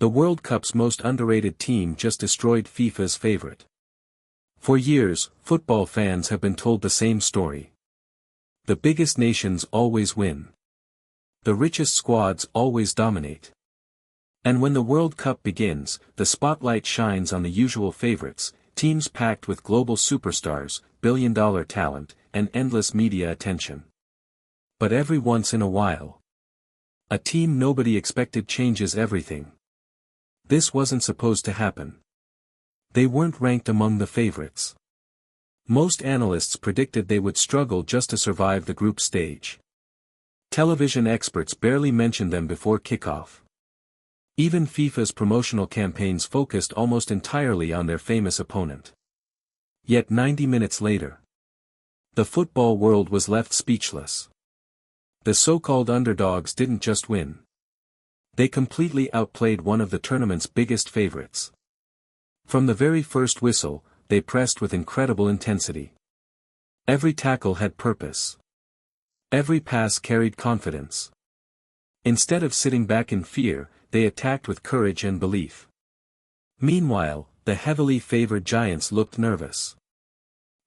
The World Cup's most underrated team just destroyed FIFA's favorite. For years, football fans have been told the same story. The biggest nations always win. The richest squads always dominate. And when the World Cup begins, the spotlight shines on the usual favorites, teams packed with global superstars, billion-dollar talent, and endless media attention. But every once in a while, a team nobody expected changes everything. This wasn't supposed to happen. They weren't ranked among the favorites. Most analysts predicted they would struggle just to survive the group stage. Television experts barely mentioned them before kickoff. Even FIFA's promotional campaigns focused almost entirely on their famous opponent. Yet 90 minutes later, the football world was left speechless. The so-called underdogs didn't just win. They completely outplayed one of the tournament's biggest favorites. From the very first whistle, they pressed with incredible intensity. Every tackle had purpose. Every pass carried confidence. Instead of sitting back in fear, they attacked with courage and belief. Meanwhile, the heavily favored giants looked nervous.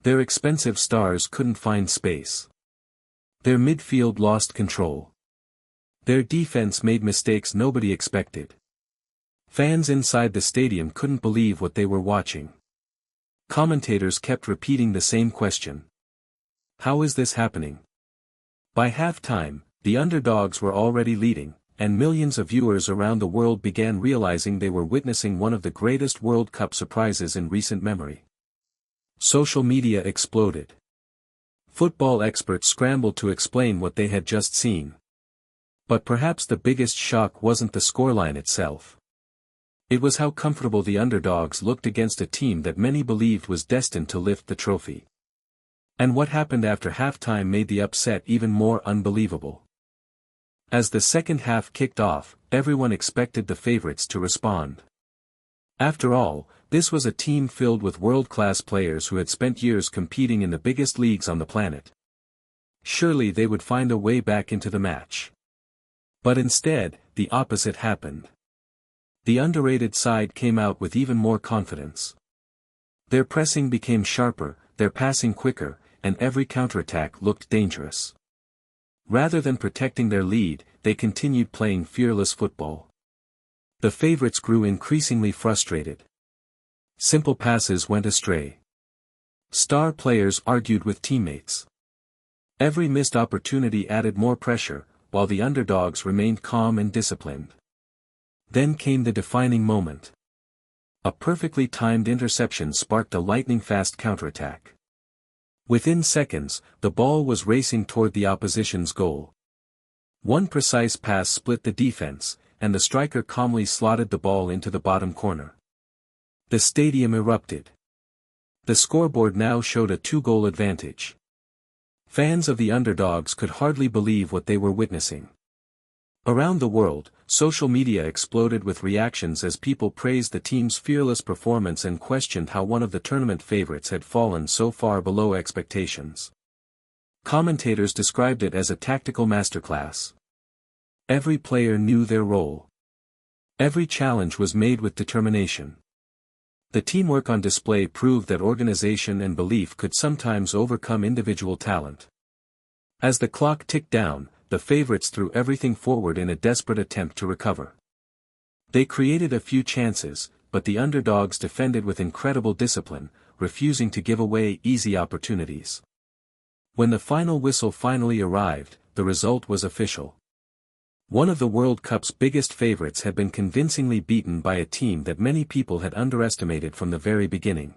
Their expensive stars couldn't find space. Their midfield lost control. Their defense made mistakes nobody expected. Fans inside the stadium couldn't believe what they were watching. Commentators kept repeating the same question. How is this happening? By halftime, the underdogs were already leading, and millions of viewers around the world began realizing they were witnessing one of the greatest World Cup surprises in recent memory. Social media exploded. Football experts scrambled to explain what they had just seen. But perhaps the biggest shock wasn't the scoreline itself. It was how comfortable the underdogs looked against a team that many believed was destined to lift the trophy. And what happened after halftime made the upset even more unbelievable. As the second half kicked off, everyone expected the favorites to respond. After all, this was a team filled with world-class players who had spent years competing in the biggest leagues on the planet. Surely they would find a way back into the match. But instead, the opposite happened. The underrated side came out with even more confidence. Their pressing became sharper, their passing quicker, and every counterattack looked dangerous. Rather than protecting their lead, they continued playing fearless football. The favorites grew increasingly frustrated. Simple passes went astray. Star players argued with teammates. Every missed opportunity added more pressure, while the underdogs remained calm and disciplined. Then came the defining moment. A perfectly timed interception sparked a lightning-fast counterattack. Within seconds, the ball was racing toward the opposition's goal. One precise pass split the defense, and the striker calmly slotted the ball into the bottom corner. The stadium erupted. The scoreboard now showed a 2-goal advantage. Fans of the underdogs could hardly believe what they were witnessing. Around the world, social media exploded with reactions as people praised the team's fearless performance and questioned how one of the tournament favorites had fallen so far below expectations. Commentators described it as a tactical masterclass. Every player knew their role. Every challenge was made with determination. The teamwork on display proved that organization and belief could sometimes overcome individual talent. As the clock ticked down, the favorites threw everything forward in a desperate attempt to recover. They created a few chances, but the underdogs defended with incredible discipline, refusing to give away easy opportunities. When the final whistle finally arrived, the result was official. One of the World Cup's biggest favorites had been convincingly beaten by a team that many people had underestimated from the very beginning.